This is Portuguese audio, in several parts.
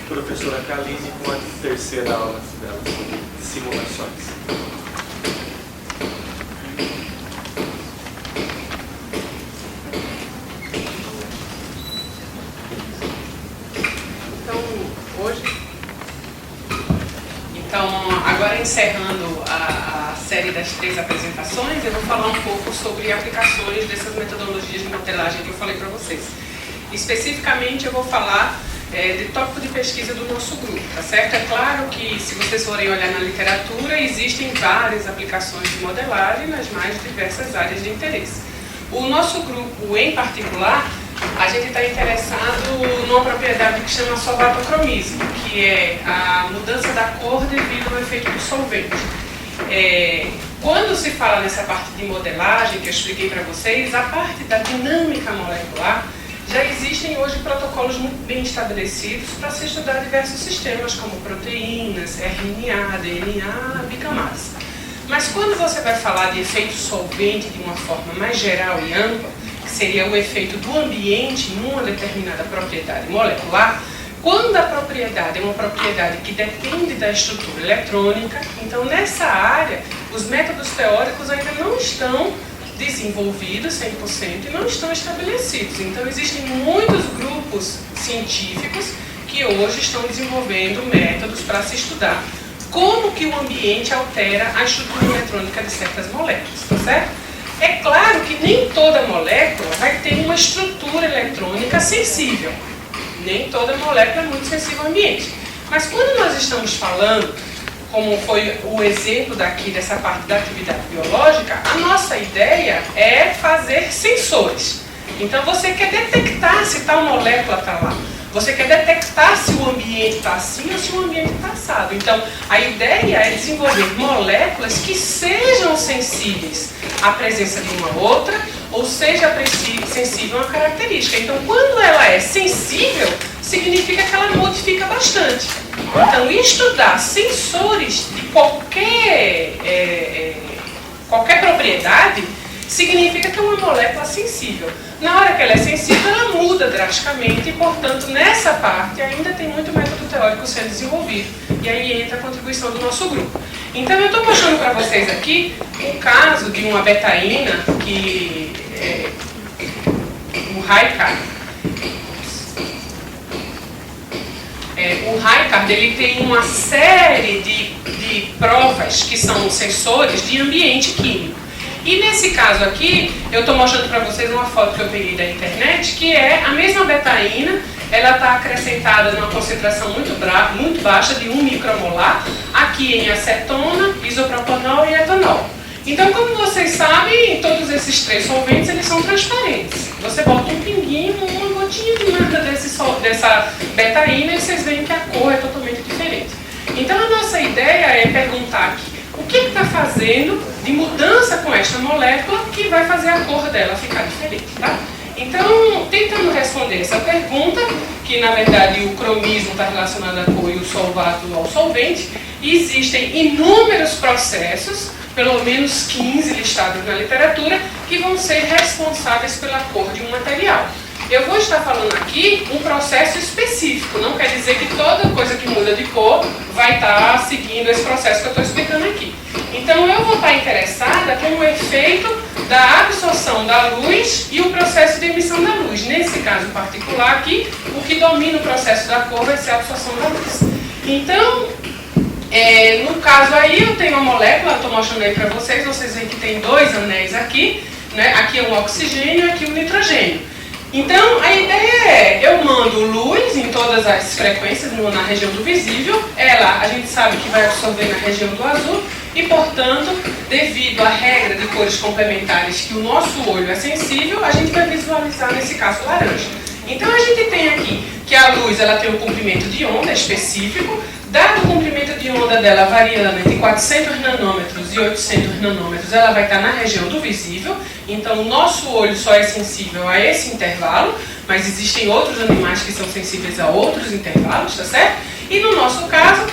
professora Kaline com a terceira aula dela sobre simulações. Agora, encerrando a série das 3 apresentações, eu vou falar um pouco sobre aplicações dessas metodologias de modelagem que eu falei para vocês. Especificamente, eu vou falar de tópico de pesquisa do nosso grupo, tá certo? É claro que, se vocês forem olhar na literatura, existem várias aplicações de modelagem nas mais diversas áreas de interesse. O nosso grupo, em particular, a gente está interessado numa propriedade que chama solvatocromismo, que é a mudança da cor devido ao efeito do solvente. Quando se fala nessa parte de modelagem que eu expliquei para vocês, a parte da dinâmica molecular, já existem hoje protocolos muito bem estabelecidos para se estudar diversos sistemas, como proteínas, RNA, DNA, bicamadas. Mas quando você vai falar de efeito solvente de uma forma mais geral e ampla, que seria o efeito do ambiente numa determinada propriedade molecular, quando a propriedade é uma propriedade que depende da estrutura eletrônica, então nessa área os métodos teóricos ainda não estão desenvolvidos 100% e não estão estabelecidos. Então existem muitos grupos científicos que hoje estão desenvolvendo métodos para se estudar como que o ambiente altera a estrutura eletrônica de certas moléculas, tá certo? É claro que nem toda molécula vai ter uma estrutura eletrônica sensível. Nem toda molécula é muito sensível ao ambiente. Mas quando nós estamos falando, como foi o exemplo daqui dessa parte da atividade biológica, a nossa ideia é fazer sensores. Então você quer detectar se tal molécula está lá. Você quer detectar se o ambiente está assim ou se o ambiente está assado. Então, a ideia é desenvolver moléculas que sejam sensíveis à presença de uma outra, ou seja sensível a uma característica. Então, quando ela é sensível, significa que ela modifica bastante. Então, estudar sensores de qualquer propriedade significa que é uma molécula sensível. Na hora que ela é sensível, ela muda drasticamente e, portanto, nessa parte ainda tem muito método teórico sendo desenvolvido. E aí entra a contribuição do nosso grupo. Então, eu estou mostrando para vocês aqui o caso de uma betaína que o Raikard. O Raikard, ele tem uma série de provas que são sensores de ambiente químico. E nesse caso aqui, eu estou mostrando para vocês uma foto que eu peguei da internet, que é a mesma betaína, ela está acrescentada numa concentração muito baixa, de 1 micromolar, aqui em acetona, isopropanol e etanol. Então, como vocês sabem, todos esses 3 solventes, eles são transparentes. Você bota um pinguinho, uma gotinha de nada dessa betaína e vocês veem que a cor é totalmente diferente. Então, a nossa ideia é perguntar aqui, o que está fazendo de mudança com esta molécula que vai fazer a cor dela ficar diferente, tá? Então, tentando responder essa pergunta, que na verdade o cromismo está relacionado à cor e o solvato ao solvente, existem inúmeros processos, pelo menos 15 listados na literatura, que vão ser responsáveis pela cor de um material. Eu vou estar falando aqui um processo específico, não quer dizer que toda coisa que muda de cor vai estar seguindo esse processo que eu estou explicando aqui. Então eu vou estar interessada com o efeito da absorção da luz e o processo de emissão da luz. Nesse caso particular aqui, o que domina o processo da cor vai ser a absorção da luz. Então, no caso aí, eu tenho uma molécula, estou mostrando aí para vocês veem que tem 2 anéis aqui, né? Aqui é um oxigênio e aqui um nitrogênio. Então, a ideia é, eu mando luz em todas as frequências na região do visível, a gente sabe que vai absorver na região do azul, e, portanto, devido à regra de cores complementares que o nosso olho é sensível, a gente vai visualizar, nesse caso, laranja. Então, a gente tem aqui que a luz ela tem um comprimento de onda específico, dado o comprimento de onda dela variando entre 400 nanômetros e 800 nanômetros, ela vai estar na região do visível, então o nosso olho só é sensível a esse intervalo, mas existem outros animais que são sensíveis a outros intervalos, tá certo? E no nosso caso,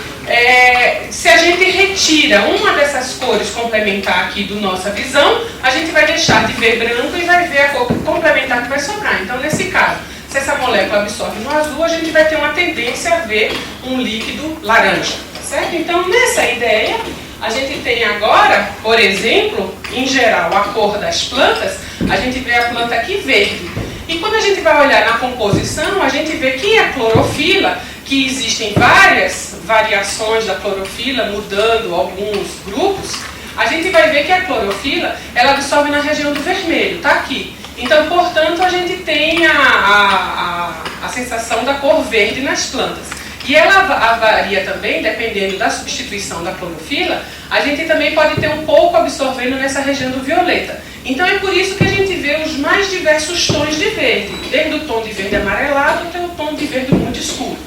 se a gente retira uma dessas cores complementar aqui da nossa visão, a gente vai deixar de ver branco e vai ver a cor complementar que vai sobrar. Então, nesse caso, se Se essa molécula absorve no azul, a gente vai ter uma tendência a ver um líquido laranja, certo? Então, nessa ideia, a gente tem agora, por exemplo, em geral, a cor das plantas, a gente vê a planta aqui verde. E quando a gente vai olhar na composição, a gente vê que a clorofila, que existem várias variações da clorofila, mudando alguns grupos, a gente vai ver que a clorofila, ela absorve na região do vermelho, tá aqui. Então, portanto, a gente tem a sensação da cor verde nas plantas. E ela varia também, dependendo da substituição da clorofila, a gente também pode ter um pouco absorvendo nessa região do violeta. Então é por isso que a gente vê os mais diversos tons de verde, desde o tom de verde amarelado até o tom de verde muito escuro.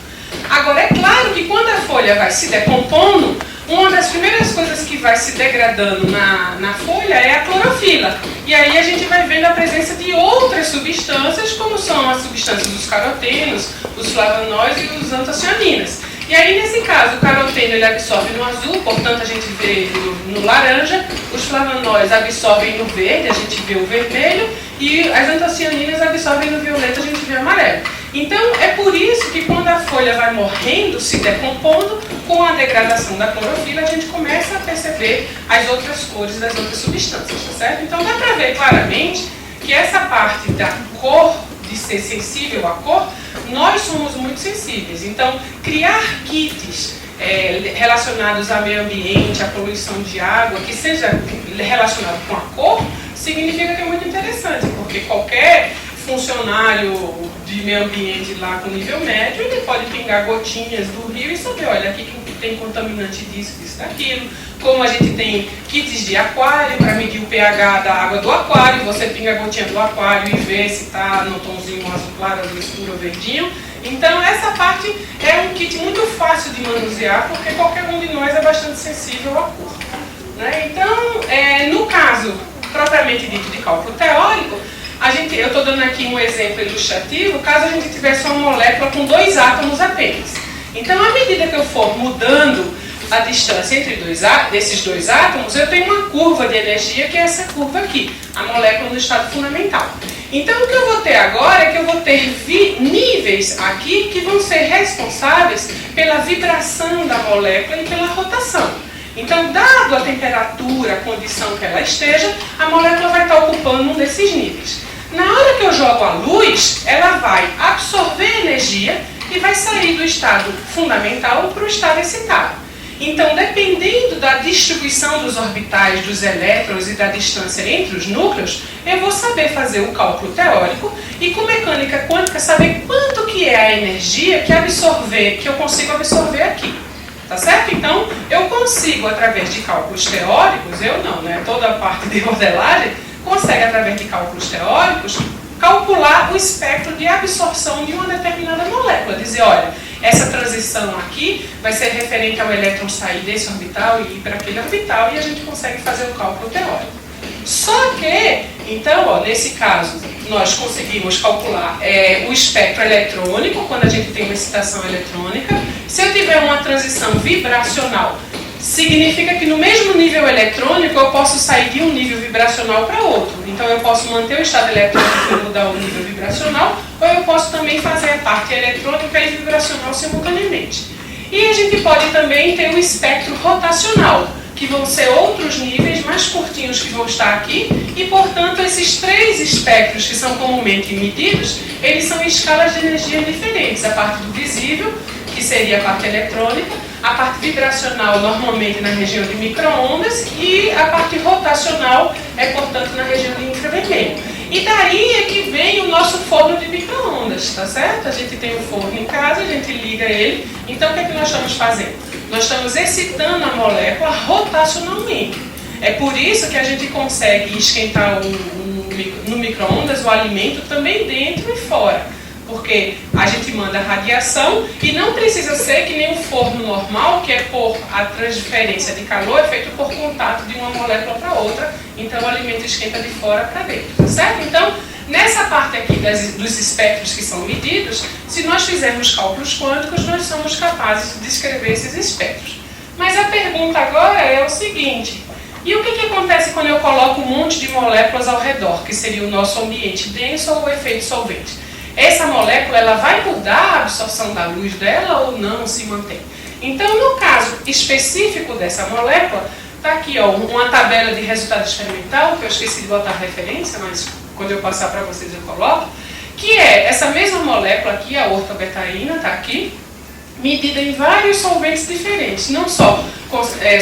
Agora, é claro que quando a folha vai se decompondo, uma das primeiras coisas que vai se degradando na folha é a clorofila. E aí a gente vai vendo a presença de outras substâncias, como são as substâncias dos carotenos, os flavonóides e os antocianinas. E aí, nesse caso, o caroteno ele absorve no azul, portanto a gente vê no laranja, os flavonóides absorvem no verde, a gente vê o vermelho, e as antocianinas absorvem no violeta, a gente vê o amarelo. Então, é por isso que quando a folha vai morrendo, se decompondo, com a degradação da clorofila, a gente começa a perceber as outras cores das outras substâncias, tá certo? Então, dá para ver claramente que essa parte da cor, de ser sensível à cor, nós somos muito sensíveis. Então, criar kits relacionados ao meio ambiente, à poluição de água, que seja relacionado com a cor, significa que é muito interessante, porque qualquer funcionário de meio ambiente lá com nível médio, ele pode pingar gotinhas do rio e saber, olha, aqui tem contaminante disso, disso, daquilo. Como a gente tem kits de aquário para medir o pH da água do aquário, você pinga a gotinha do aquário e vê se está no tomzinho azul claro, azul escuro ou verdinho. Então essa parte é um kit muito fácil de manusear, porque qualquer um de nós é bastante sensível à cor, né? Então, no caso propriamente dito de cálculo teórico, eu estou dando aqui um exemplo ilustrativo, caso a gente tivesse uma molécula com 2 átomos apenas. Então, à medida que eu for mudando a distância entre desses dois átomos, eu tenho uma curva de energia, que é essa curva aqui, a molécula no estado fundamental. Então, o que eu vou ter agora é que eu vou ter níveis aqui que vão ser responsáveis pela vibração da molécula e pela rotação. Então, dado a temperatura, a condição que ela esteja, a molécula vai estar ocupando um desses níveis. Na hora que eu jogo a luz, ela vai absorver energia e vai sair do estado fundamental para o estado excitado. Então, dependendo da distribuição dos orbitais dos elétrons e da distância entre os núcleos, eu vou saber fazer o cálculo teórico e, com mecânica quântica, saber quanto que é a energia que eu consigo absorver aqui. Tá certo? Então, eu consigo, através de cálculos teóricos, eu não, né? Toda a parte de modelagem consegue, através de cálculos teóricos, calcular o espectro de absorção de uma determinada molécula. Dizer, olha, essa transição aqui vai ser referente ao elétron sair desse orbital e ir para aquele orbital, e a gente consegue fazer o cálculo teórico. Só que, então, nesse caso, nós conseguimos calcular o espectro eletrônico, quando a gente tem uma excitação eletrônica. Se eu tiver uma transição vibracional, significa que no mesmo nível eletrônico eu posso sair de um nível vibracional para outro. Então eu posso manter o estado eletrônico e mudar o nível vibracional, ou eu posso também fazer a parte eletrônica e vibracional simultaneamente. E a gente pode também ter o espectro rotacional, que vão ser outros níveis mais curtinhos que vão estar aqui, e portanto esses 3 espectros que são comumente medidos, eles são em escalas de energia diferentes. A parte do visível, que seria a parte eletrônica, a parte vibracional normalmente na região de micro-ondas, e a parte rotacional é, portanto, na região de infravermelho. E daí é que vem o nosso forno de micro-ondas, tá certo? A gente tem um forno em casa, a gente liga ele, então o que é que nós estamos fazendo? Nós estamos excitando a molécula rotacionalmente. É por isso que a gente consegue esquentar no micro-ondas o alimento também dentro e fora. Porque a gente manda radiação e não precisa ser que nem um forno normal, que é por a transferência de calor, é feito por contato de uma molécula para outra, então o alimento esquenta de fora para dentro, certo? Então, nessa parte aqui dos espectros que são medidos, se nós fizermos cálculos quânticos, nós somos capazes de descrever esses espectros. Mas a pergunta agora é o seguinte: e o que acontece quando eu coloco um monte de moléculas ao redor, que seria o nosso ambiente denso ou o efeito solvente? essa molécula ela vai mudar a absorção da luz dela ou não, se mantém. Então, no caso específico dessa molécula, está aqui ó, uma tabela de resultado experimental, que eu esqueci de botar referência, mas quando eu passar para vocês eu coloco, que é essa mesma molécula aqui, a ortobetaína, está aqui, medida em vários solventes diferentes, não só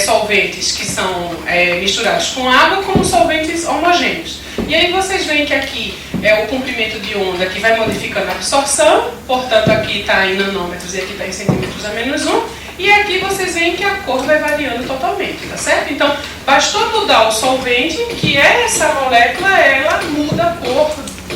solventes que são misturados com água, como solventes homogêneos. E aí vocês veem que aqui é o comprimento de onda que vai modificando a absorção, portanto aqui está em nanômetros e aqui está em centímetros a menos 1, e aqui vocês veem que a cor vai variando totalmente, tá certo? Então, bastou mudar o solvente, que é essa molécula, ela muda a cor,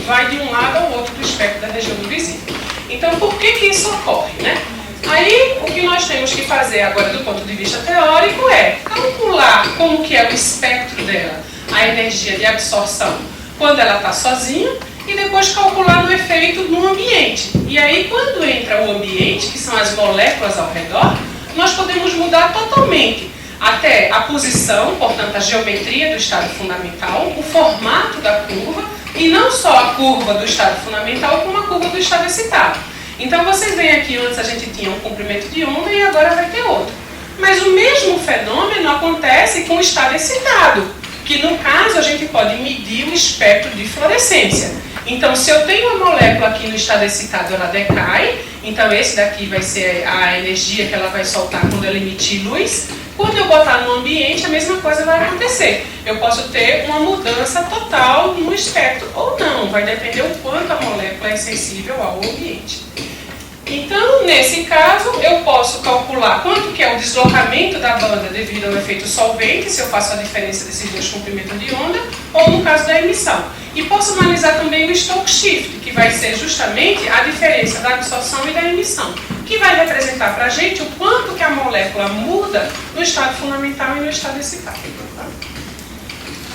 vai de um lado ao outro do espectro da região do visível. Então, por que isso ocorre, né? Aí, o que nós temos que fazer agora do ponto de vista teórico é calcular como que é o espectro dela, a energia de absorção, quando ela está sozinha, e depois calcular o efeito no ambiente. E aí, quando entra o ambiente, que são as moléculas ao redor, nós podemos mudar totalmente até a posição, portanto, a geometria do estado fundamental, o formato da curva, e não só a curva do estado fundamental, como a curva do estado excitado. Então, vocês veem aqui, antes a gente tinha um comprimento de onda e agora vai ter outro. Mas o mesmo fenômeno acontece com o estado excitado, que no caso a gente pode medir o espectro de fluorescência. Então, se eu tenho uma molécula aqui no estado excitado, ela decai, então esse daqui vai ser a energia que ela vai soltar quando ela emitir luz. Quando eu botar no ambiente, a mesma coisa vai acontecer. Eu posso ter uma mudança total no espectro ou não, vai depender o quanto a molécula é sensível ao ambiente. Então, nesse caso, eu posso calcular quanto que é o deslocamento da banda devido ao efeito solvente, se eu faço a diferença desses dois comprimentos de onda, ou no caso da emissão. E posso analisar também o Stokes shift, que vai ser justamente a diferença da absorção e da emissão, que vai representar para a gente o quanto que a molécula muda no estado fundamental e no estado excitado.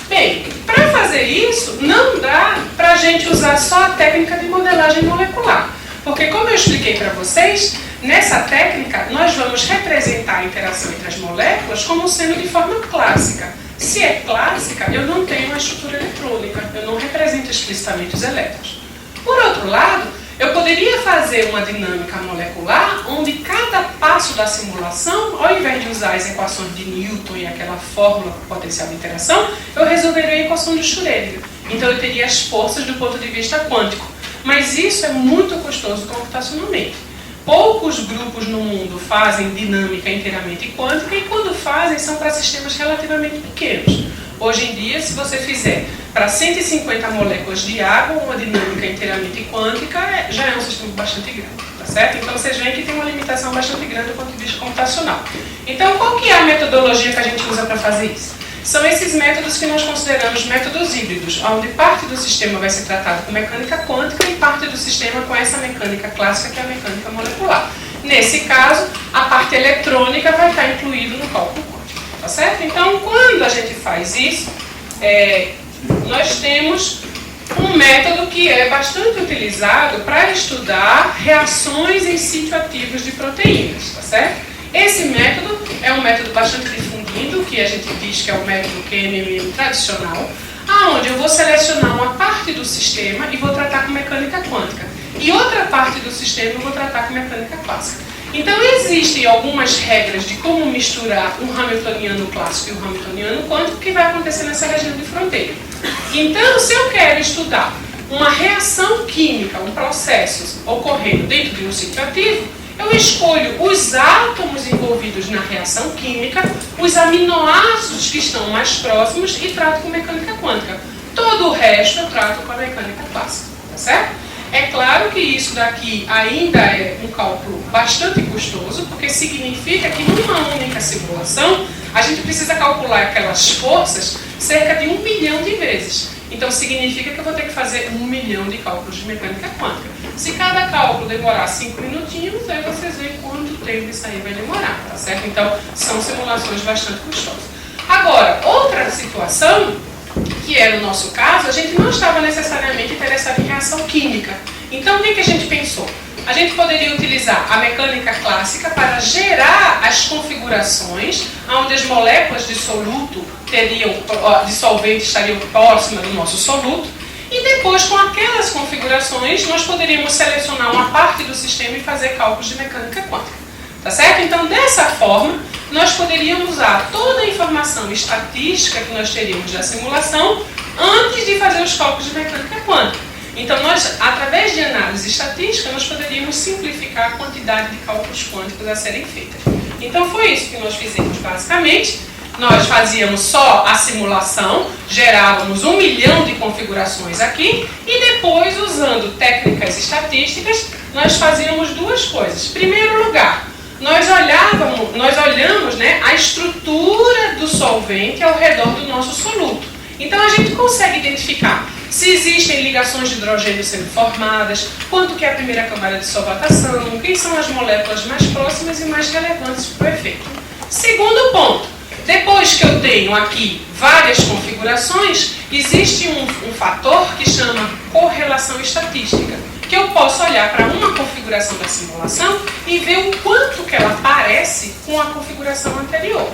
Bem, para fazer isso, não dá para a gente usar só a técnica de modelagem molecular. Porque, como eu expliquei para vocês, nessa técnica nós vamos representar a interação entre as moléculas como sendo de forma clássica. Se é clássica, eu não tenho uma estrutura eletrônica, eu não represento explicitamente os elétrons. Por outro lado, eu poderia fazer uma dinâmica molecular onde cada passo da simulação, ao invés de usar as equações de Newton e aquela fórmula potencial de interação, eu resolveria a equação de Schrödinger. Então eu teria as forças do ponto de vista quântico. Mas isso é muito custoso computacionalmente. Poucos grupos no mundo fazem dinâmica inteiramente quântica e quando fazem são para sistemas relativamente pequenos. Hoje em dia, se você fizer para 150 moléculas de água uma dinâmica inteiramente quântica, já é um sistema bastante grande, tá certo? Então vocês veem que tem uma limitação bastante grande do ponto de vista computacional. Então qual que é a metodologia que a gente usa para fazer isso? São esses métodos que nós consideramos métodos híbridos, onde parte do sistema vai ser tratado com mecânica quântica e parte do sistema com essa mecânica clássica, que é a mecânica molecular. Nesse caso, a parte eletrônica vai estar incluída no cálculo quântico, tá certo? Então, quando a gente faz isso, nós temos um método que é bastante utilizado para estudar reações em sítio ativos de proteínas, tá certo? Esse método é um método bastante difundido, que a gente diz que é o método QMMM tradicional, aonde eu vou selecionar uma parte do sistema e vou tratar com mecânica quântica, e outra parte do sistema eu vou tratar com mecânica clássica. Então existem algumas regras de como misturar um hamiltoniano clássico e um hamiltoniano quântico que vai acontecer nessa região de fronteira. Então, se eu quero estudar uma reação química, um processo ocorrendo dentro de um sítio ativo, eu escolho os átomos envolvidos na reação química, os aminoácidos que estão mais próximos e trato com mecânica quântica. Todo o resto eu trato com a mecânica clássica, tá certo? É claro que isso daqui ainda é um cálculo bastante custoso, porque significa que numa única simulação a gente precisa calcular aquelas forças cerca de 1 milhão de vezes. Então significa que eu vou ter que fazer 1 milhão de cálculos de mecânica quântica. Se cada cálculo demorar 5 minutinhos, aí vocês veem quanto tempo isso aí vai demorar, tá certo? Então são simulações bastante custosas. Agora, outra situação, que é no nosso caso, a gente não estava necessariamente interessado em reação química. Então o que a gente pensou? A gente poderia utilizar a mecânica clássica para gerar as configurações onde as moléculas de soluto teriam, de solvente estariam próximas do nosso soluto, E depois, com aquelas configurações, nós poderíamos selecionar uma parte do sistema e fazer cálculos de mecânica quântica. Tá certo? Então, dessa forma, nós poderíamos usar toda a informação estatística que nós teríamos da simulação antes de fazer os cálculos de mecânica quântica. Então, nós, através de análise estatística, nós poderíamos simplificar a quantidade de cálculos quânticos a serem feitas. Então, foi isso que nós fizemos, basicamente. Nós fazíamos só a simulação, gerávamos 1 milhão de configurações aqui, e depois, usando técnicas estatísticas, nós fazíamos duas coisas. Em primeiro lugar, nós olhamos, né, a estrutura do solvente ao redor do nosso soluto. Então, a gente consegue identificar se existem ligações de hidrogênio sendo formadas, quanto que é a primeira camada de solvatação, quem são as moléculas mais próximas e mais relevantes para o efeito. Segundo ponto, depois que eu tenho aqui várias configurações, existe um fator que chama correlação estatística, que eu posso olhar para uma configuração da simulação e ver o quanto que ela parece com a configuração anterior.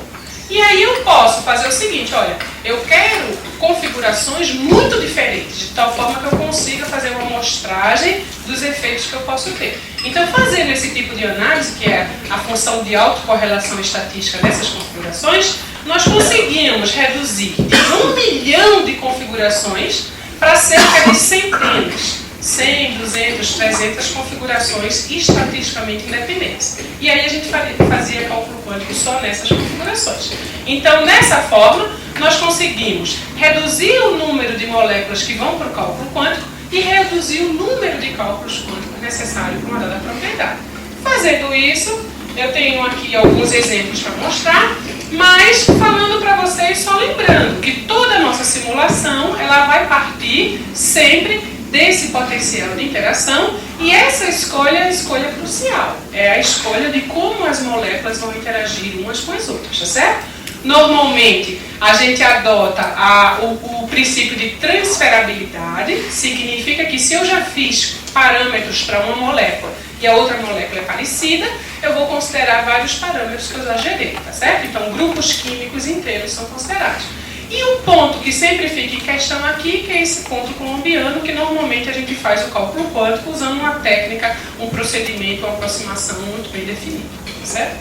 E aí eu posso fazer o seguinte, olha, eu quero configurações muito diferentes, de tal forma que eu consiga fazer uma amostragem dos efeitos que eu posso ter. Então, fazendo esse tipo de análise, que é a função de autocorrelação estatística dessas configurações, nós conseguimos reduzir de 1 milhão de configurações para cerca de centenas. 100, 200, 300 configurações estatisticamente independentes. E aí a gente fazia cálculo quântico só nessas configurações. Então, dessa forma, nós conseguimos reduzir o número de moléculas que vão para o cálculo quântico e reduzir o número de cálculos quânticos necessários para uma dada propriedade. Fazendo isso, eu tenho aqui alguns exemplos para mostrar, mas falando para vocês, só lembrando que toda a nossa simulação ela vai partir sempre desse potencial de interação, e essa escolha é a escolha crucial. É a escolha de como as moléculas vão interagir umas com as outras, tá certo? Normalmente, a gente adota o princípio de transferabilidade, significa que se eu já fiz parâmetros para uma molécula e a outra molécula é parecida, eu vou considerar vários parâmetros que eu já gerei, tá certo? Então, grupos químicos inteiros são considerados. E um ponto que sempre fica em questão aqui, que é esse ponto colombiano, que normalmente a gente faz o cálculo quântico usando uma técnica, um procedimento, uma aproximação muito bem definida, certo?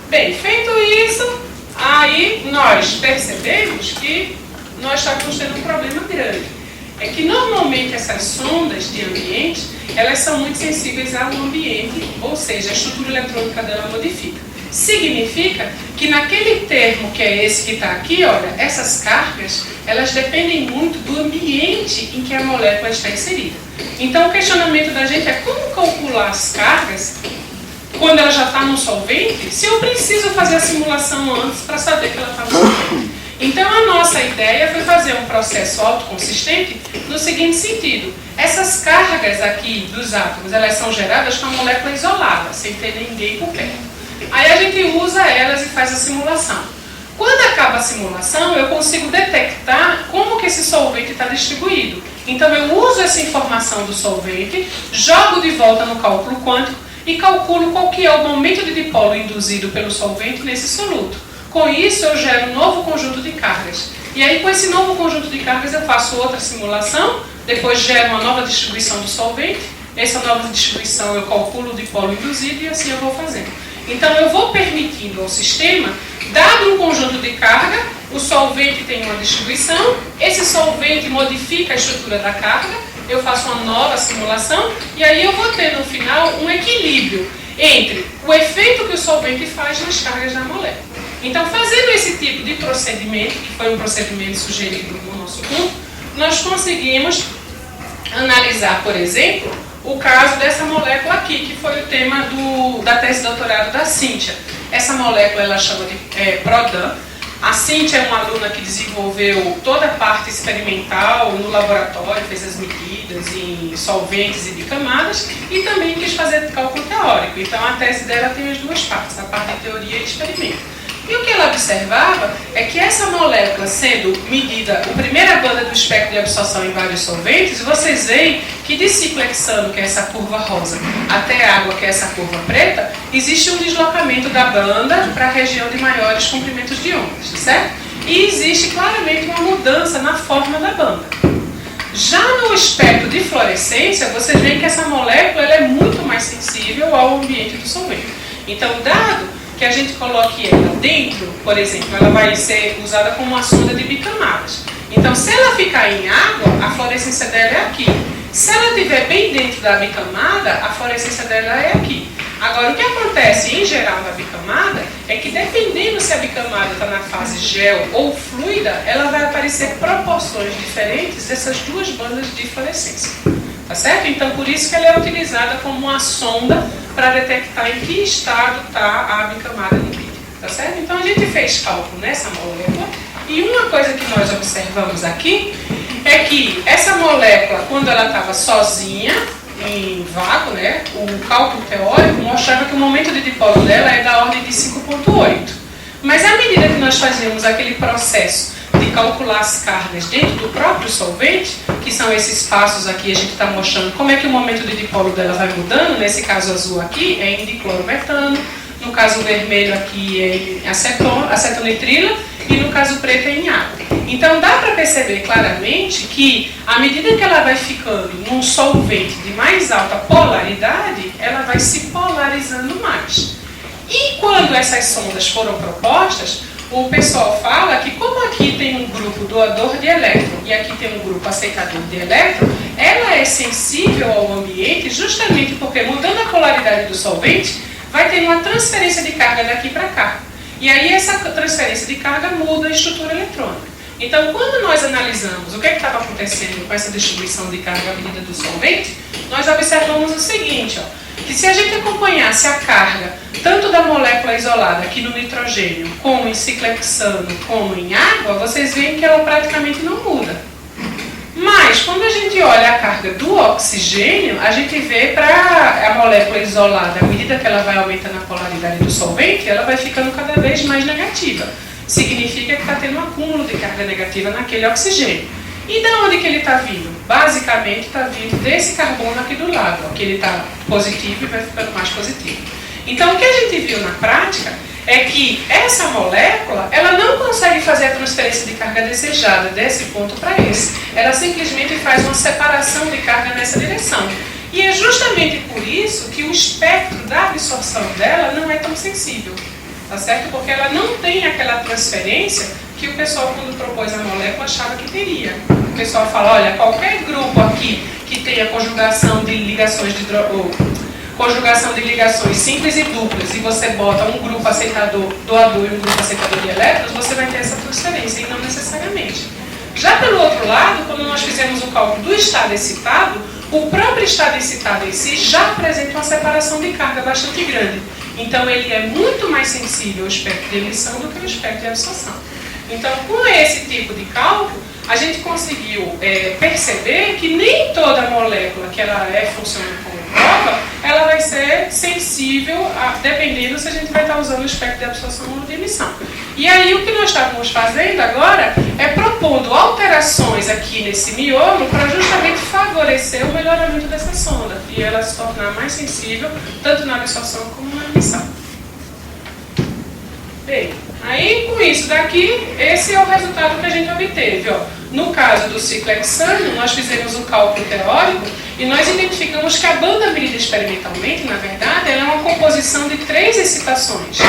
Bem, feito isso, aí nós percebemos que nós estamos tendo um problema grande. É que normalmente essas sondas de ambiente, elas são muito sensíveis ao ambiente, ou seja, a estrutura eletrônica dela modifica. Significa que naquele termo que é esse que está aqui, olha, essas cargas, elas dependem muito do ambiente em que a molécula está inserida. Então o questionamento da gente é como calcular as cargas quando ela já está no solvente, se eu preciso fazer a simulação antes para saber que ela está no solvente. Então a nossa ideia foi fazer um processo autoconsistente no seguinte sentido: essas cargas aqui dos átomos, elas são geradas com a molécula isolada, sem ter ninguém por perto. Aí a gente usa elas e faz a simulação. Quando acaba a simulação, eu consigo detectar como que esse solvente está distribuído. Então eu uso essa informação do solvente, jogo de volta no cálculo quântico e calculo qual que é o momento de dipolo induzido pelo solvente nesse soluto. Com isso eu gero um novo conjunto de cargas. E aí com esse novo conjunto de cargas eu faço outra simulação, depois gero uma nova distribuição do solvente, essa nova distribuição eu calculo o dipolo induzido e assim eu vou fazendo. Então eu vou permitindo ao sistema, dado um conjunto de carga, o solvente tem uma distribuição, esse solvente modifica a estrutura da carga, eu faço uma nova simulação e aí eu vou ter no final um equilíbrio entre o efeito que o solvente faz nas cargas da molécula. Então, fazendo esse tipo de procedimento, que foi um procedimento sugerido no nosso curso, nós conseguimos analisar, por exemplo, o caso dessa molécula aqui, que foi o tema da tese de doutorado da Cíntia. Essa molécula ela chama de Prodan. A Cíntia é uma aluna que desenvolveu toda a parte experimental no laboratório, fez as medidas em solventes e bicamadas e também quis fazer cálculo teórico. Então a tese dela tem as duas partes, a parte de teoria e experimento. E o que ela observava é que essa molécula sendo medida, a primeira banda do espectro de absorção em vários solventes, vocês veem que de ciclo hexano, que é essa curva rosa, até água, que é essa curva preta, existe um deslocamento da banda para a região de maiores comprimentos de ondas, certo? E existe claramente uma mudança na forma da banda. Já no espectro de fluorescência, vocês veem que essa molécula ela é muito mais sensível ao ambiente do solvente. Então, dado que a gente coloque ela dentro, por exemplo, ela vai ser usada como uma sonda de bicamadas. Então, se ela ficar em água, a fluorescência dela é aqui. Se ela estiver bem dentro da bicamada, a fluorescência dela é aqui. Agora, o que acontece em geral na bicamada é que, dependendo se a bicamada está na fase gel ou fluida, ela vai aparecer proporções diferentes dessas duas bandas de fluorescência. Tá certo? Então, por isso que ela é utilizada como uma sonda para detectar em que estado está a bicamada lipídica. Tá certo? Então, a gente fez cálculo nessa molécula e uma coisa que nós observamos aqui é que essa molécula, quando ela estava sozinha, em vácuo, né, o cálculo teórico mostrava que o momento de dipolo dela é da ordem de 5,8. Mas à medida que nós fazíamos aquele processo de calcular as cargas dentro do próprio solvente, que são esses passos aqui, a gente está mostrando como é que o momento de dipolo dela vai mudando. Nesse caso azul aqui é em diclorometano, no caso vermelho aqui é em acetonitrila e no caso preto é em água. Então dá para perceber claramente que à medida que ela vai ficando num solvente de mais alta polaridade, ela vai se polarizando mais. E quando essas sondas foram propostas, o pessoal fala que como aqui tem um grupo doador de elétron e aqui tem um grupo aceitador de elétron, ela é sensível ao ambiente justamente porque mudando a polaridade do solvente, vai ter uma transferência de carga daqui para cá. E aí essa transferência de carga muda a estrutura eletrônica. Então, quando nós analisamos o que estava acontecendo com essa distribuição de carga à medida do solvente, nós observamos o seguinte, ó, que se a gente acompanhasse a carga tanto da molécula isolada aqui no nitrogênio, como em ciclohexano, como em água, vocês veem que ela praticamente não muda. Mas, quando a gente olha a carga do oxigênio, a gente vê para a molécula isolada, à medida que ela vai aumentando a polaridade do solvente, ela vai ficando cada vez mais negativa. Significa que está tendo um acúmulo de carga negativa naquele oxigênio. E de onde que ele está vindo? Basicamente está vindo desse carbono aqui do lado, ó, que ele está positivo e vai ficando mais positivo. Então, o que a gente viu na prática é que essa molécula, ela não consegue fazer a transferência de carga desejada desse ponto para esse. Ela simplesmente faz uma separação de carga nessa direção. E é justamente por isso que o espectro da absorção dela não é tão sensível. Tá certo? Porque ela não tem aquela transferência que o pessoal, quando propôs a molécula, achava que teria. O pessoal fala, olha, qualquer grupo aqui que tenha conjugação de ligações conjugação de ligações simples e duplas, e você bota um grupo aceitador doador e um grupo aceitador de elétrons, você vai ter essa transferência, e não necessariamente. Já pelo outro lado, quando nós fizemos o cálculo do estado excitado, o próprio estado excitado em si já apresenta uma separação de carga bastante grande. Então, ele é muito mais sensível ao espectro de emissão do que ao espectro de absorção. Então, com esse tipo de cálculo, a gente conseguiu perceber que nem toda molécula que ela funciona como prova, ela vai ser sensível, dependendo se a gente vai estar usando o espectro de absorção ou de emissão. E aí, o que nós estávamos fazendo agora é propondo alterações aqui nesse miolo para justamente favorecer o melhoramento dessa sonda e ela se tornar mais sensível, tanto na absorção como na emissão. Bem, aí com isso daqui, esse é o resultado que a gente obteve. Ó. No caso do ciclohexano, nós fizemos um cálculo teórico e nós identificamos que a banda medida experimentalmente, na verdade, ela é uma composição de 3 excitações.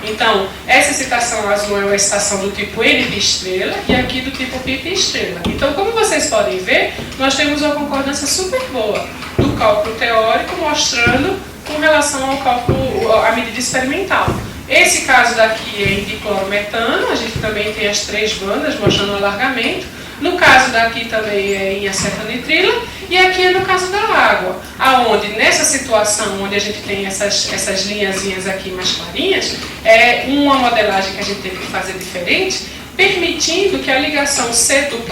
Então, essa excitação azul é uma excitação do tipo NP estrela e aqui do tipo PP estrela. Então, como vocês podem ver, nós temos uma concordância super boa do cálculo teórico mostrando com relação ao cálculo, à medida experimental. Esse caso daqui é em diclorometano, a gente também tem as 3 bandas mostrando o alargamento. No caso daqui também é em acetonitrila e aqui é no caso da água, aonde nessa situação onde a gente tem essas linhazinhas aqui mais clarinhas, é uma modelagem que a gente teve que fazer diferente, permitindo que a ligação C-O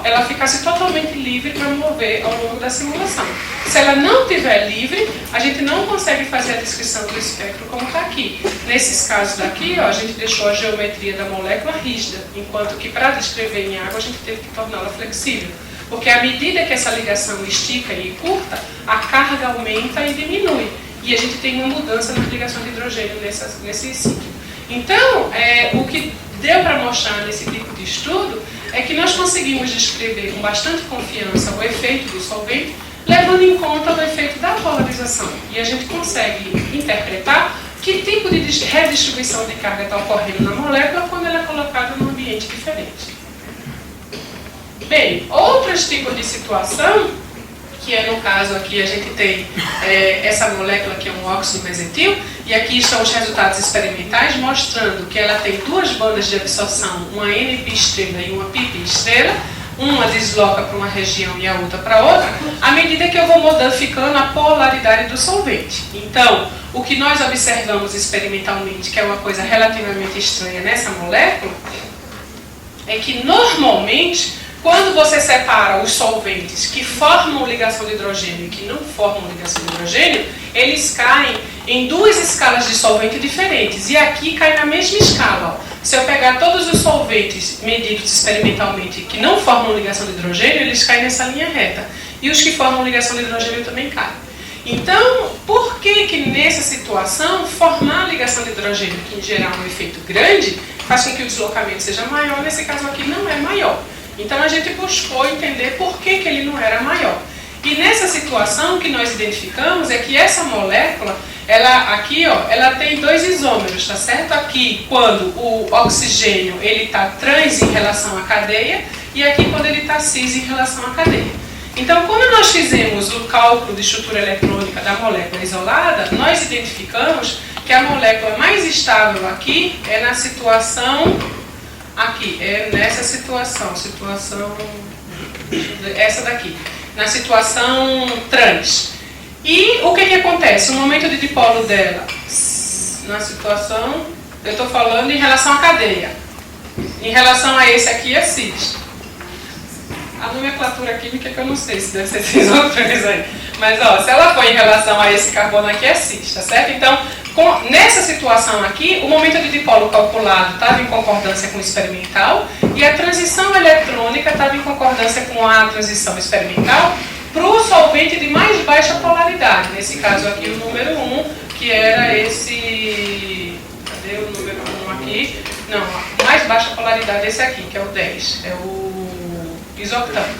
ela ficasse totalmente livre para mover ao longo da simulação. Se ela não estiver livre, a gente não consegue fazer a descrição do espectro como está aqui. Nesses casos daqui, ó, a gente deixou a geometria da molécula rígida, enquanto que para descrever em água a gente teve que torná-la flexível. Porque à medida que essa ligação estica e curta, a carga aumenta e diminui. E a gente tem uma mudança na ligação de hidrogênio nesse ciclo. Então, o que deu para mostrar nesse tipo de estudo é que nós conseguimos descrever com bastante confiança o efeito do solvente, levando em conta o efeito da polarização. E a gente consegue interpretar que tipo de redistribuição de carga está ocorrendo na molécula quando ela é colocada num ambiente diferente. Bem, outros tipos de situação, que é no caso aqui a gente tem essa molécula que é um óxido mesetil, e aqui estão os resultados experimentais mostrando que ela tem duas bandas de absorção, uma NP estrela e uma PP estrela, uma desloca para uma região e a outra para outra, à medida que eu vou modificando a polaridade do solvente. Então, o que nós observamos experimentalmente, que é uma coisa relativamente estranha nessa molécula, é que normalmente, quando você separa os solventes que formam ligação de hidrogênio e que não formam ligação de hidrogênio, eles caem em duas escalas de solvente diferentes. E aqui cai na mesma escala. Ó. Se eu pegar todos os solventes medidos experimentalmente que não formam ligação de hidrogênio, eles caem nessa linha reta. E os que formam ligação de hidrogênio também caem. Então, por que nessa situação, formar ligação de hidrogênio, que em geral é um efeito grande, faz com que o deslocamento seja maior, nesse caso aqui não é maior. Então a gente buscou entender por que ele não era maior. E nessa situação o que nós identificamos é que essa molécula, ela aqui, ó, ela tem dois isômeros, tá certo? Aqui quando o oxigênio ele está trans em relação à cadeia e aqui quando ele está cis em relação à cadeia. Então quando nós fizemos o cálculo de estrutura eletrônica da molécula isolada, nós identificamos que a molécula mais estável aqui é na situação aqui, é nessa situação, essa daqui, na situação trans. E o que acontece? O momento de dipolo dela, na situação, eu estou falando em relação à cadeia. Em relação a esse aqui é cis. A nomenclatura química que eu não sei se deve ser cis ou trans aí. Mas ó, se ela for em relação a esse carbono aqui é cis, tá certo? Então, nessa situação aqui, o momento de dipolo calculado estava em concordância com o experimental e a transição eletrônica estava em concordância com a transição experimental para o solvente de mais baixa polaridade. Nesse caso aqui, o número 1, que era esse... Cadê o número 1 aqui? Não, a mais baixa polaridade é esse aqui, que é o 10, é o isoctano.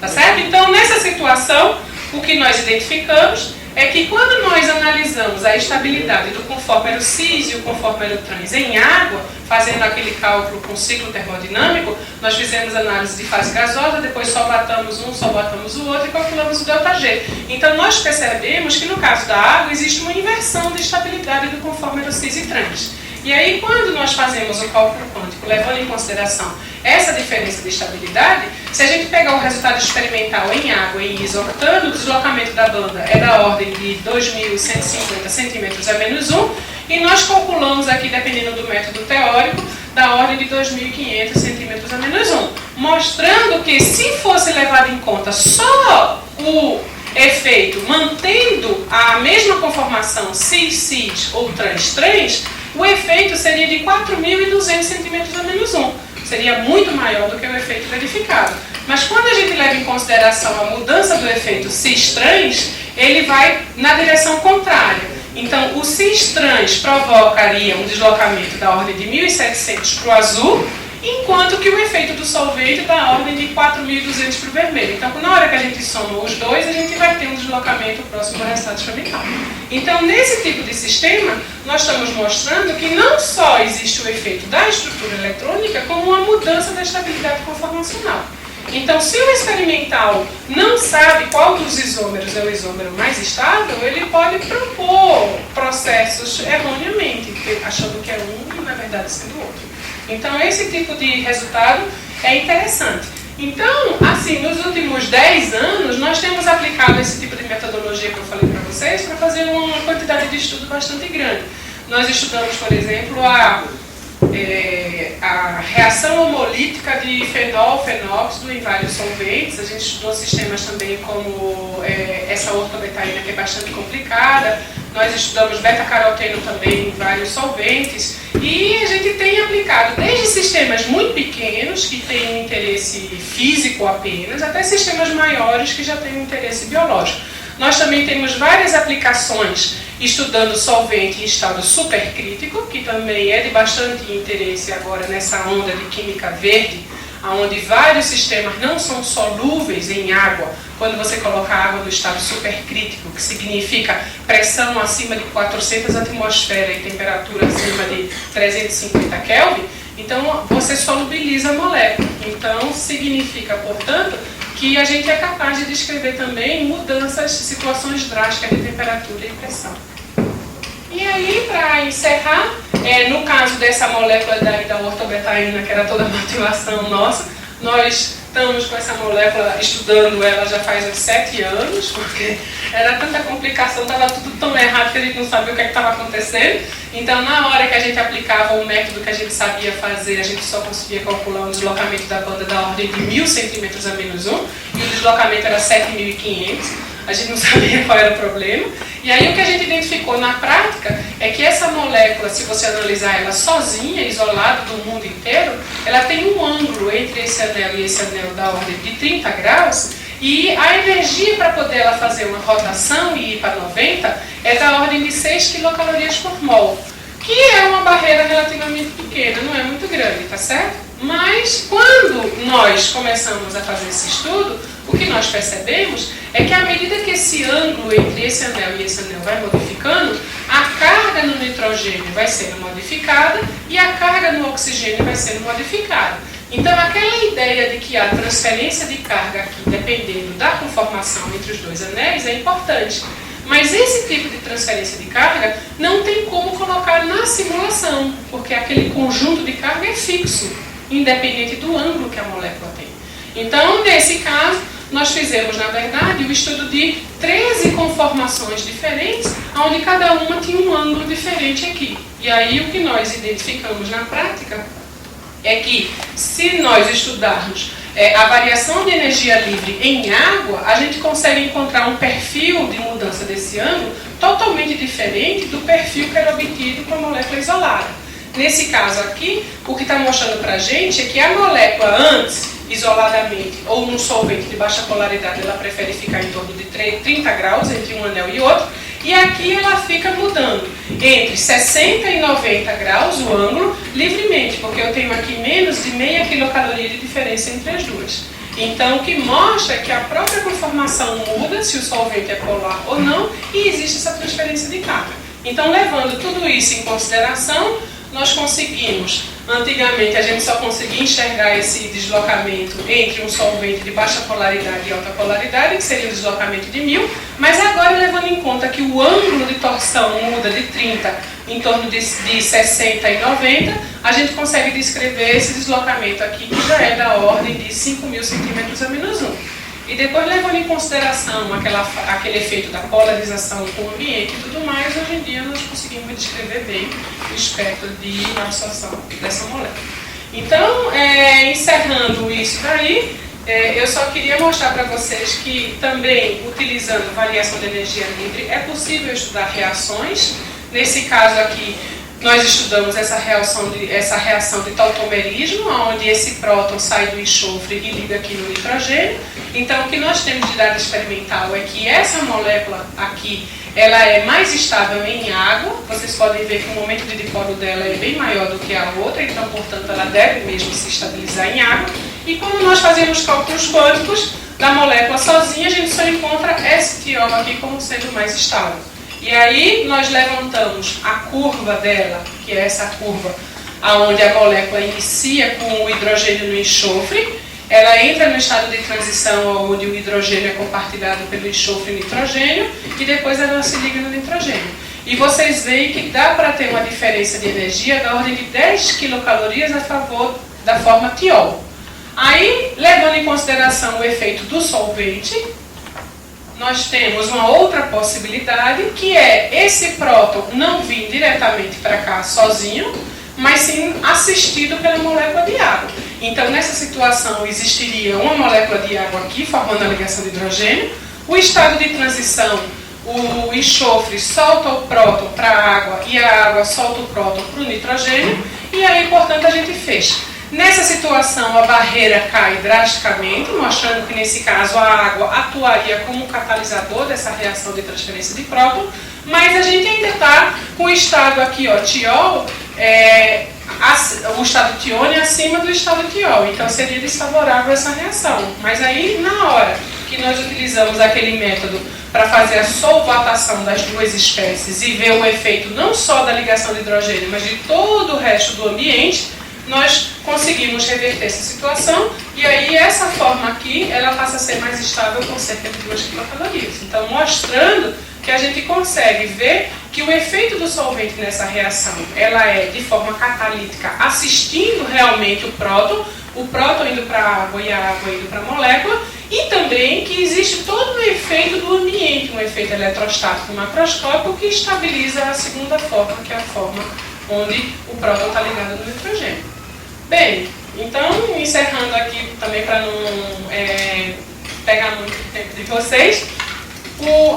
Tá certo? Então, nessa situação, o que nós identificamos é que quando nós analisamos a estabilidade do conformero cis e o conformero trans em água, fazendo aquele cálculo com ciclo termodinâmico, nós fizemos análise de fase gasosa, depois só batamos um, só batamos o outro e calculamos o ΔG. Então nós percebemos que no caso da água existe uma inversão de estabilidade do conformero cis e trans. E aí quando nós fazemos o cálculo quântico, levando em consideração essa diferença de estabilidade, se a gente pegar o resultado experimental em água e em isoctano, o deslocamento da banda é da ordem de 2.150 centímetros a menos 1, e nós calculamos aqui, dependendo do método teórico, da ordem de 2.500 centímetros a menos 1, mostrando que se fosse levado em conta só o efeito mantendo a mesma conformação cis-cis ou trans-trans, o efeito seria de 4.200 centímetros a menos 1. Seria muito maior do que o efeito verificado. Mas quando a gente leva em consideração a mudança do efeito cis-trans, ele vai na direção contrária. Então, o cis-trans provocaria um deslocamento da ordem de 1.700 para o azul, enquanto que o efeito do solvente da ordem de 4.200 para o vermelho. Então, na hora que a gente soma os dois, a gente vai ter um deslocamento próximo do resultado experimental. Então, nesse tipo de sistema, nós estamos mostrando que não só existe o efeito da estrutura eletrônica, como uma mudança da estabilidade conformacional. Então, se o experimental não sabe qual dos isômeros é o isômero mais estável, ele pode propor processos erroneamente, achando que é um e, na verdade, sendo outro. Então, esse tipo de resultado é interessante. Então, assim, nos últimos 10 anos, nós temos aplicado esse tipo de metodologia que eu falei para vocês para fazer uma quantidade de estudo bastante grande. Nós estudamos, por exemplo, a reação homolítica de fenol, fenóxido em vários solventes. A gente estudou sistemas também como essa ortobetaína, que é bastante complicada. Nós estudamos beta-caroteno também em vários solventes. E a gente tem aplicado desde sistemas muito pequenos, que têm um interesse físico apenas, até sistemas maiores que já têm um interesse biológico. Nós também temos várias aplicações estudando solvente em estado supercrítico, que também é de bastante interesse agora nessa onda de química verde, onde vários sistemas não são solúveis em água, quando você coloca água no estado supercrítico, que significa pressão acima de 400 atmosferas e temperatura acima de 350 Kelvin, então você solubiliza a molécula. Então significa, portanto, que a gente é capaz de descrever também mudanças, situações drásticas de temperatura e pressão. E aí, para encerrar, no caso dessa molécula da ortobetaína, que era toda a motivação nossa, nós estamos com essa molécula, estudando ela já faz uns 7 anos, porque era tanta complicação, estava tudo tão errado que a gente não sabia o que estava acontecendo. Então, na hora que a gente aplicava o método que a gente sabia fazer, a gente só conseguia calcular um deslocamento da banda da ordem de 1000 centímetros a menos 1, e o deslocamento era 7.500. A gente não sabia qual era o problema. E aí o que a gente identificou na prática é que essa molécula, se você analisar ela sozinha, isolada do mundo inteiro, ela tem um ângulo entre esse anel e esse anel da ordem de 30 graus, e a energia para poder ela fazer uma rotação e ir para 90 é da ordem de 6 quilocalorias por mol, que é uma barreira relativamente pequena, não é muito grande, tá certo? Mas quando nós começamos a fazer esse estudo, o que nós percebemos é que à medida que esse ângulo entre esse anel e esse anel vai modificando, a carga no nitrogênio vai sendo modificada e a carga no oxigênio vai sendo modificada. Então aquela ideia de que há transferência de carga aqui, dependendo da conformação entre os dois anéis, é importante. Mas esse tipo de transferência de carga não tem como colocar na simulação, porque aquele conjunto de carga é fixo, independente do ângulo que a molécula tem. Então, nesse caso, nós fizemos, na verdade, o estudo de 13 conformações diferentes, onde cada uma tinha um ângulo diferente aqui. E aí, o que nós identificamos na prática é que, se nós estudarmos a variação de energia livre em água, a gente consegue encontrar um perfil de mudança desse ângulo totalmente diferente do perfil que era obtido com a molécula isolada. Nesse caso aqui, o que está mostrando para a gente é que a molécula antes, isoladamente, ou num solvente de baixa polaridade, ela prefere ficar em torno de 30 graus entre um anel e outro, e aqui ela fica mudando entre 60 e 90 graus o ângulo livremente, porque eu tenho aqui menos de meia quilocaloria de diferença entre as duas. Então, o que mostra é que a própria conformação muda, se o solvente é polar ou não, e existe essa transferência de carga. Então, levando tudo isso em consideração, nós conseguimos, antigamente a gente só conseguia enxergar esse deslocamento entre um solvente de baixa polaridade e alta polaridade, que seria o deslocamento de 1000, mas agora levando em conta que o ângulo de torção muda de 30 em torno de 60 e 90, a gente consegue descrever esse deslocamento aqui, que já é da ordem de 5.000 centímetros a menos 1. E depois, levando em consideração aquele efeito da polarização com o ambiente e tudo mais, hoje em dia nós conseguimos descrever bem o espectro de absorção dessa molécula. Então, encerrando isso daí, eu só queria mostrar para vocês que também, utilizando variação de energia livre, é possível estudar reações. Nesse caso aqui, nós estudamos essa reação de tautomerismo, onde esse próton sai do enxofre e liga aqui no nitrogênio. Então, o que nós temos de dado experimental é que essa molécula aqui, ela é mais estável em água. Vocês podem ver que o momento de dipolo dela é bem maior do que a outra, então, portanto, ela deve mesmo se estabilizar em água. E quando nós fazemos cálculos quânticos da molécula sozinha, a gente só encontra esse tiol aqui como sendo mais estável. E aí nós levantamos a curva dela, que é essa curva onde a molécula inicia com o hidrogênio no enxofre, ela entra no estado de transição onde o hidrogênio é compartilhado pelo enxofre e nitrogênio, e depois ela se liga no nitrogênio. E vocês veem que dá para ter uma diferença de energia da ordem de 10 quilocalorias a favor da forma tiol. Aí, levando em consideração o efeito do solvente, nós temos uma outra possibilidade, que é esse próton não vir diretamente para cá sozinho, mas sim assistido pela molécula de água. Então, nessa situação, existiria uma molécula de água aqui, formando a ligação de hidrogênio. O estado de transição, o enxofre solta o próton para a água e a água solta o próton para o nitrogênio, e aí, portanto, a gente fecha. Nessa situação, a barreira cai drasticamente, mostrando que, nesse caso, a água atuaria como um catalisador dessa reação de transferência de próton, mas a gente ainda está com o estado aqui, ó, tiol, o estado tione acima do estado tiol, então seria desfavorável essa reação. Mas aí, na hora que nós utilizamos aquele método para fazer a solvatação das duas espécies e ver o efeito não só da ligação de hidrogênio, mas de todo o resto do ambiente, nós conseguimos reverter essa situação e aí essa forma aqui, ela passa a ser mais estável com cerca de 2 quilocalorias. Então, mostrando que a gente consegue ver que o efeito do solvente nessa reação, ela é de forma catalítica, assistindo realmente o próton indo para a água e a água indo para a molécula, e também que existe todo o efeito do ambiente, um efeito eletrostático macroscópico que estabiliza a segunda forma, que é a forma onde o próton está ligado no nitrogênio. Bem, então, encerrando aqui também para não pegar muito tempo de vocês,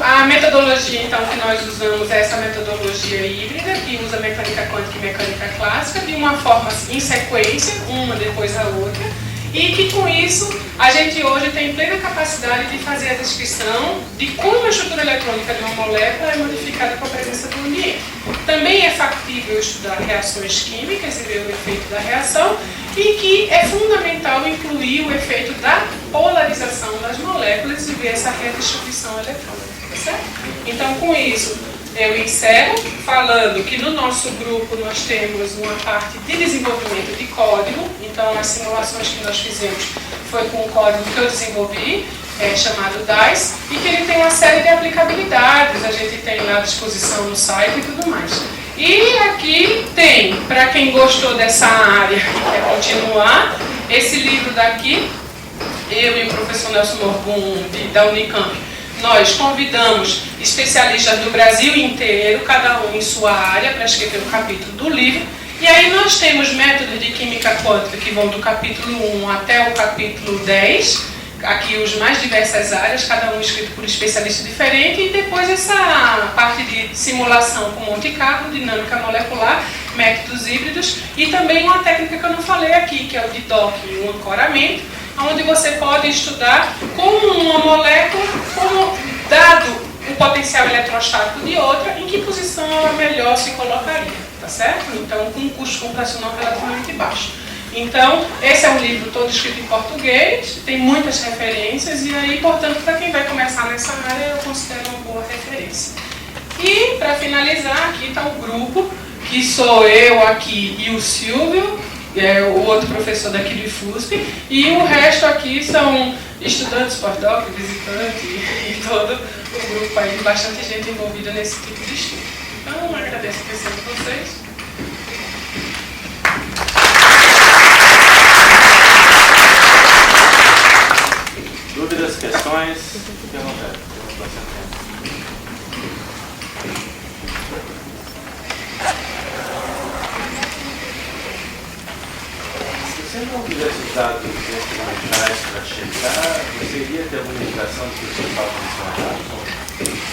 a metodologia então, que nós usamos é essa metodologia híbrida, que usa mecânica quântica e mecânica clássica, de uma forma em sequência, uma depois a outra, e que com isso a gente hoje tem plena capacidade de fazer a descrição de como a estrutura eletrônica de uma molécula é modificada com a presença do ambiente. Também é factível estudar reações químicas e ver o efeito da reação, e que é fundamental incluir o efeito da polarização das moléculas e ver essa redistribuição eletrônica, tá certo? Então, com isso, eu encerro falando que no nosso grupo nós temos uma parte de desenvolvimento de código. Então, as simulações que nós fizemos foi com um código que eu desenvolvi, chamado DICE, e que ele tem uma série de aplicabilidades, a gente tem lá à disposição no site e tudo mais. E aqui tem, para quem gostou dessa área e quer continuar, esse livro daqui, eu e o professor Nelson Morgum, da Unicamp, nós convidamos especialistas do Brasil inteiro, cada um em sua área, para escrever um capítulo do livro. E aí nós temos métodos de química quântica que vão do capítulo 1 até o capítulo 10, aqui os mais diversas áreas, cada um escrito por um especialista diferente, e depois essa parte de simulação com Monte Carlo, dinâmica molecular, métodos híbridos, e também uma técnica que eu não falei aqui, que é o de docking, o ancoramento, onde você pode estudar como uma molécula, como dado o potencial eletrostático de outra, em que posição ela melhor se colocaria, tá certo? Então, com um custo computacional relativamente baixo. Então, esse é um livro todo escrito em português, tem muitas referências, e aí, portanto, para quem vai começar nessa área, eu considero uma boa referência. E, para finalizar, aqui está o grupo, que sou eu aqui e o Silvio, o outro professor daqui do IFUSP, e o resto aqui são estudantes, pós-doc, visitantes e todo o grupo aí, bastante gente envolvida nesse tipo de estudo. Então, agradeço a atenção de vocês. Dúvidas, questões? Fique à vontade. Se você não tivesse usado os instrumentais para checar, você iria ter alguma indicação de que o seu cálculo funciona?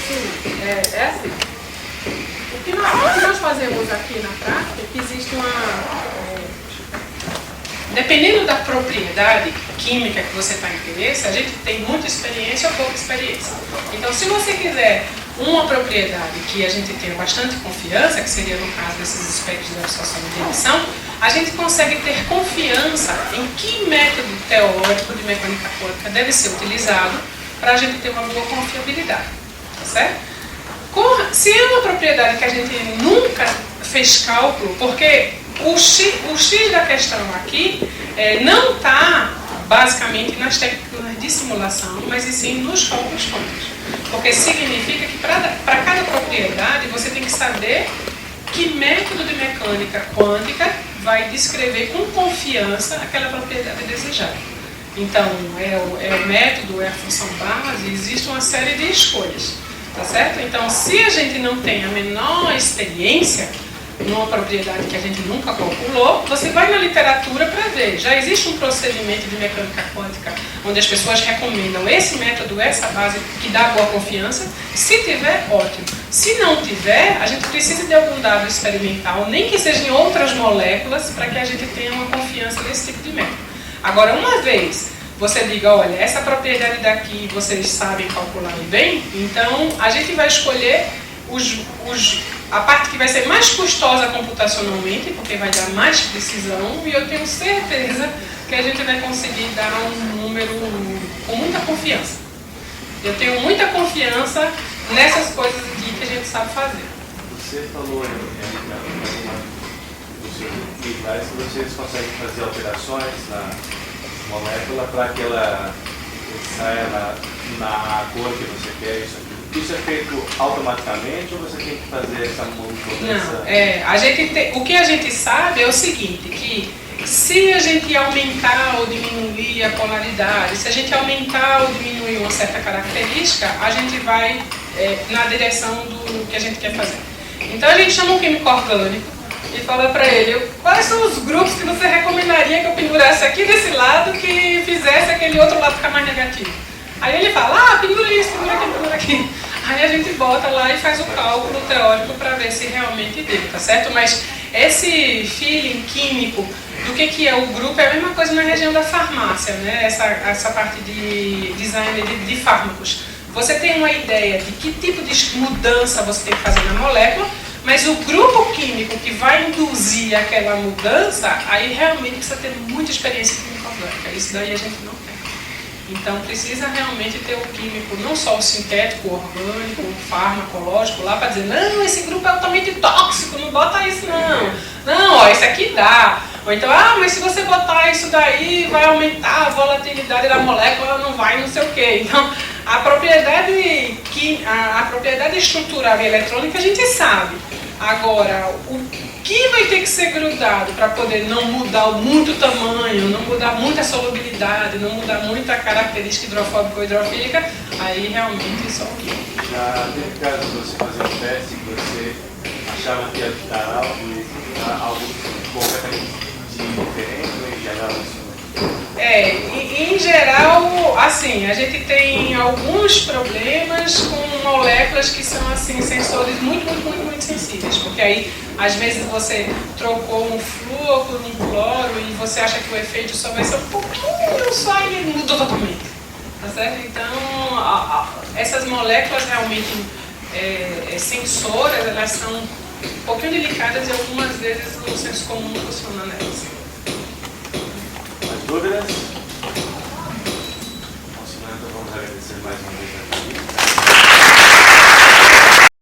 Sim, é assim. O que nós fazemos aqui na prática é que existe Dependendo da propriedade química que você está em interesse, a gente tem muita experiência ou pouca experiência. Então, se você quiser uma propriedade que a gente tenha bastante confiança, que seria no caso desses espectros de absorção e de emissão, a gente consegue ter confiança em que método teórico de mecânica quântica deve ser utilizado para a gente ter uma boa confiabilidade, tá certo? Se é uma propriedade que a gente nunca fez cálculo, porque o X da questão aqui não está basicamente nas técnicas de simulação, mas e sim nos cálculos quânticos. Porque significa que para cada propriedade você tem que saber que método de mecânica quântica vai descrever com confiança aquela propriedade desejada. Então, é o método, é a função base, existe uma série de escolhas, tá certo? Então, se a gente não tem a menor experiência numa propriedade que a gente nunca calculou, você vai na literatura para ver. Já existe um procedimento de mecânica quântica onde as pessoas recomendam esse método, essa base que dá boa confiança. Se tiver, ótimo. Se não tiver, a gente precisa de algum dado experimental, nem que seja em outras moléculas, para que a gente tenha uma confiança nesse tipo de método. Agora, uma vez você diga, olha, essa propriedade daqui vocês sabem calcular bem, então a gente vai escolher a parte que vai ser mais custosa computacionalmente, porque vai dar mais precisão, e eu tenho certeza que a gente vai conseguir dar um número com muita confiança. Eu tenho muita confiança nessas coisas aqui que a gente sabe fazer. Você falou dos seus militares que vocês conseguem fazer alterações na molécula para que ela saia na cor que você quer, isso aqui. Isso é feito automaticamente ou você tem que fazer essa mudança? Não, o que a gente sabe é o seguinte, que se a gente aumentar ou diminuir a polaridade, se a gente aumentar ou diminuir uma certa característica, a gente vai na direção do que a gente quer fazer. Então a gente chama um químico orgânico e fala para ele quais são os grupos que você recomendaria que eu pendurasse aqui desse lado que fizesse aquele outro lado ficar mais negativo. Aí ele fala, pendura isso, pendura aqui, pendura aqui. Aí a gente bota lá e faz o cálculo teórico para ver se realmente deu, tá certo? Mas esse feeling químico do que é o grupo é a mesma coisa na região da farmácia, né? Essa parte de design de fármacos. Você tem uma ideia de que tipo de mudança você tem que fazer na molécula, mas o grupo químico que vai induzir aquela mudança, aí realmente precisa ter muita experiência química orgânica. Isso daí a gente não tem. Então precisa realmente ter o químico, não só o sintético, o orgânico, o farmacológico lá para dizer, não, esse grupo é altamente tóxico, não bota isso não. Não, esse aqui dá. Ou então, mas se você botar isso daí, vai aumentar a volatilidade da molécula, não vai não sei o quê. Então, a propriedade estrutural e eletrônica a gente sabe. Agora, o que vai ter que ser grudado para poder não mudar muito o tamanho, não mudar muito a solubilidade, não mudar muito a característica hidrofóbica ou hidrofílica, aí realmente só o químico. Já teve caso de você fazer um teste que você achava que ia dar algo completamente diferente ou em geral isso? Em geral, assim, a gente tem alguns problemas com moléculas que são assim, sensores muito sensíveis, porque aí às vezes você trocou um flúor por um cloro e você acha que o efeito só vai ser um pouquinho só e ele mudou totalmente, tá certo? Então, essas moléculas realmente sensoras, elas são um pouquinho delicadas e algumas vezes o senso comum funciona nelas. Mais dúvidas?